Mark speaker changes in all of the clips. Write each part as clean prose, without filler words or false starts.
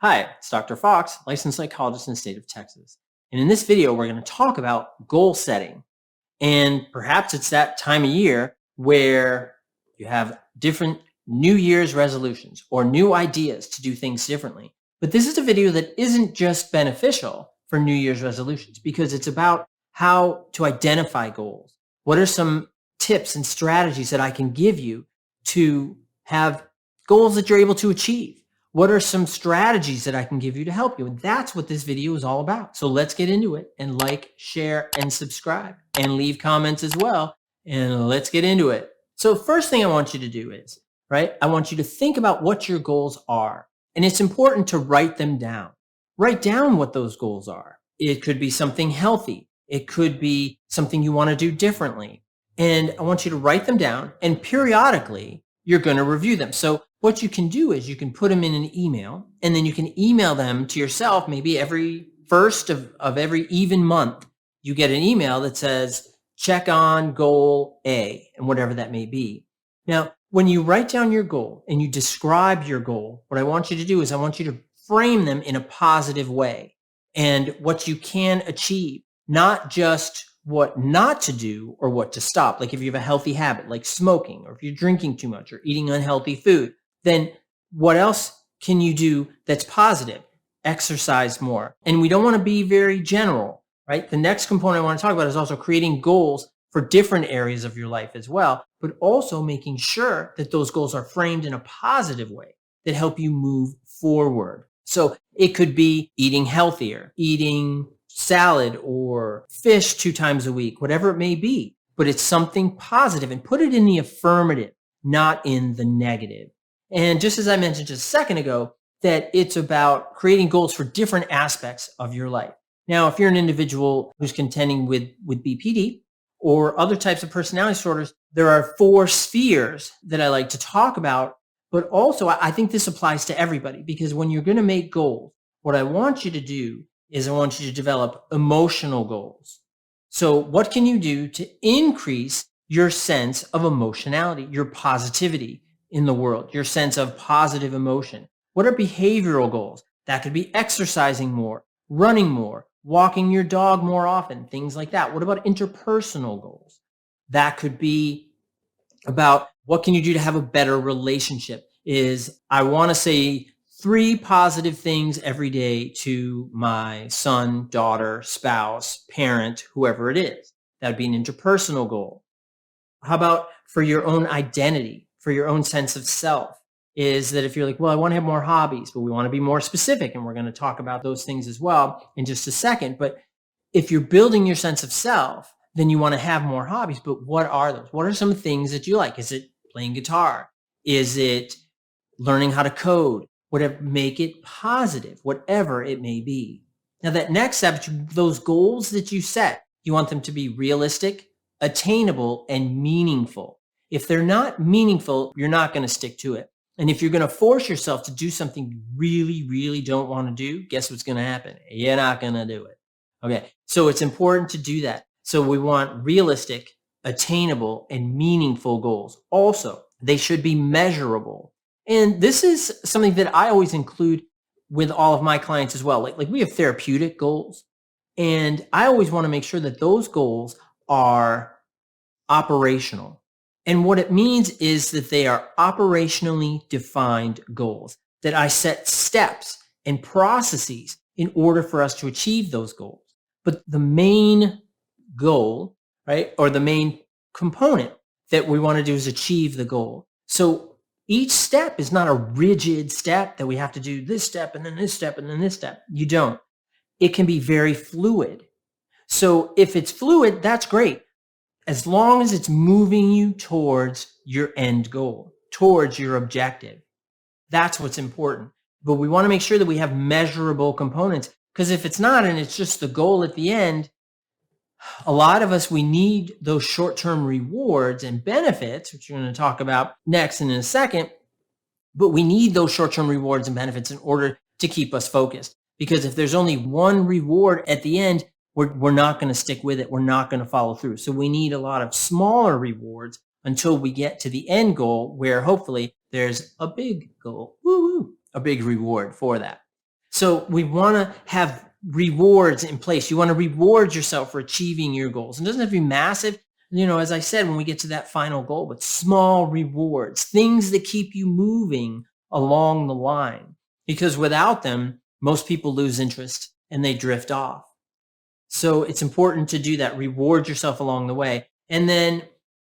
Speaker 1: Hi, it's Dr. Fox, licensed psychologist in the state of Texas. And in this video, we're going to talk about goal setting. And perhaps it's that time of year where you have different New Year's resolutions or new ideas to do things differently. But this is a video that isn't just beneficial for New Year's resolutions because it's about how to identify goals. What are some tips and strategies that I can give you to have goals that you're able to achieve? What are some strategies that I can give you to help you? And that's what this video is all about. So let's get into it and like, share, and subscribe and leave comments as well. And let's get into it. So first thing I want you to do is, I want you to think about what your goals are. And it's important to write them down. Write down what those goals are. It could be something healthy. It could be something you want to do differently. And I want you to write them down, and periodically you're going to review them. So what you can do is you can put them in an email, and then you can email them to yourself. Maybe every first of every even month, you get an email that says, check on goal A, and whatever that may be. Now, when you write down your goal and you describe your goal, what I want you to do is I want you to frame them in a positive way and what you can achieve, not just what not to do or what to stop. Like if you have a healthy habit like smoking, or if you're drinking too much or eating unhealthy food, then what else can you do that's positive? Exercise more. And we don't want to be very general, right? The next component I want to talk about is also creating goals for different areas of your life as well, but also making sure that those goals are framed in a positive way that help you move forward. So it could be eating healthier, eating salad or fish 2 times a week, whatever it may be, but it's something positive, and put it in the affirmative, not in the negative. And just as I mentioned just a second ago, that it's about creating goals for different aspects of your life. Now, if you're an individual who's contending with BPD or other types of personality disorders, there are 4 spheres that I like to talk about. But also, I think this applies to everybody, because when you're going to make goals, what I want you to do is I want you to develop emotional goals. So what can you do to increase your sense of emotionality, your positivity in the world, your sense of positive emotion? What are behavioral goals? That could be exercising more, running more, walking your dog more often, things like that. What about interpersonal goals? That could be about what can you do to have a better relationship. Is I want to say 3 positive things every day to my son, daughter, spouse, parent, whoever it is. That would be an interpersonal goal. How about for your own identity, for your own sense of self? Is that if you're like, well, I want to have more hobbies, but we want to be more specific, and we're going to talk about those things as well in just a second. But if you're building your sense of self, then you want to have more hobbies. But what are those? What are some things that you like? Is it playing guitar? Is it learning how to code? Whatever, make it positive, whatever it may be. Now, that next step, those goals that you set, you want them to be realistic, attainable, and meaningful. If they're not meaningful, you're not going to stick to it. And if you're going to force yourself to do something you really, really don't want to do, guess what's going to happen? You're not going to do it. Okay, so it's important to do that. So we want realistic, attainable, and meaningful goals. Also, they should be measurable. And this is something that I always include with all of my clients as well. Like we have therapeutic goals, and I always want to make sure that those goals are operational. And what it means is that they are operationally defined goals, that I set steps and processes in order for us to achieve those goals. But the main goal, right, or the main component that we want to do is achieve the goal. So each step is not a rigid step that we have to do this step and then this step and then this step. You don't. It can be very fluid. So if it's fluid, that's great, as long as it's moving you towards your end goal, towards your objective. That's what's important. But we want to make sure that we have measurable components, because if it's not and it's just the goal at the end, a lot of us, we need those short-term rewards and benefits, which we're going to talk about next and in a second. But we need those short-term rewards and benefits in order to keep us focused. Because if there's only one reward at the end, we're not going to stick with it. We're not going to follow through. So we need a lot of smaller rewards until we get to the end goal, where hopefully there's a big goal, a big reward for that. So we want to have rewards in place. You want to reward yourself for achieving your goals. And it doesn't have to be massive. As I said, when we get to that final goal, but small rewards, things that keep you moving along the line, because without them, most people lose interest and they drift off. So it's important to do that. Reward yourself along the way. And then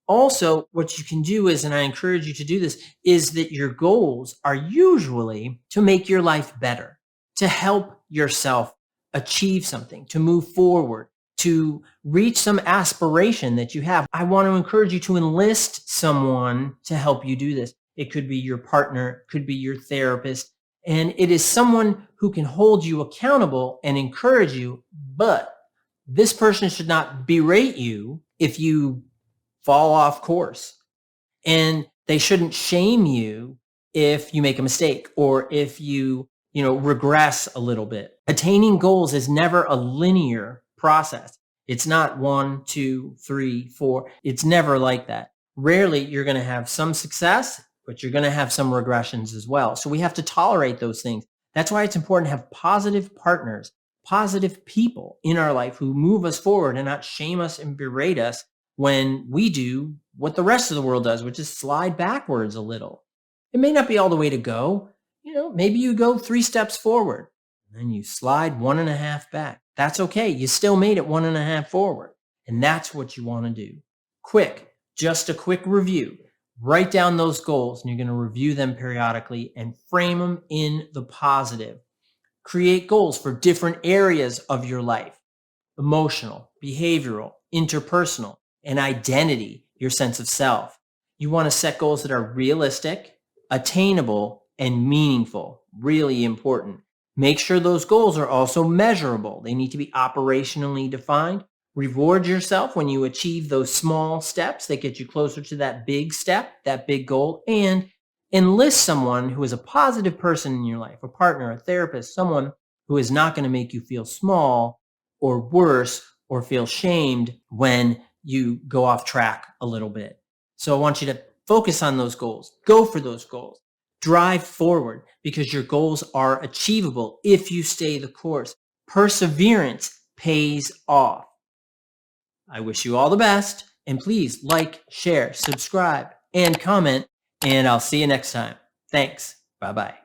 Speaker 1: also what you can do is, and I encourage you to do this, is that your goals are usually to make your life better, to help yourself achieve something, to move forward, to reach some aspiration that you have. I want to encourage you to enlist someone to help you do this. It could be your partner, could be your therapist, and it is someone who can hold you accountable and encourage you, but this person should not berate you if you fall off course. And they shouldn't shame you if you make a mistake or if you regress a little bit. Attaining goals is never a linear process. It's not 1, 2, 3, 4. It's never like that. Rarely you're going to have some success, but you're going to have some regressions as well. So we have to tolerate those things. That's why it's important to have positive partners, positive people in our life who move us forward and not shame us and berate us when we do what the rest of the world does, which is slide backwards a little. It may not be all the way to go. Maybe you go 3 steps forward and then you slide 1.5 back. That's okay. You still made it 1.5 forward. And that's what you want to do. Just a quick review. Write down those goals and you're going to review them periodically and frame them in the positive. Create goals for different areas of your life: emotional, behavioral, interpersonal, and identity, your sense of self. You want to set goals that are realistic, attainable, and meaningful. Really important. Make sure those goals are also measurable. They need to be operationally defined. Reward yourself when you achieve those small steps that get you closer to that big step, that big goal, and enlist someone who is a positive person in your life, a partner, a therapist, someone who is not going to make you feel small or worse or feel shamed when you go off track a little bit. So I want you to focus on those goals. Go for those goals. Drive forward because your goals are achievable if you stay the course. Perseverance pays off. I wish you all the best, and please like, share, subscribe, and comment, and I'll see you next time. Thanks. Bye-bye.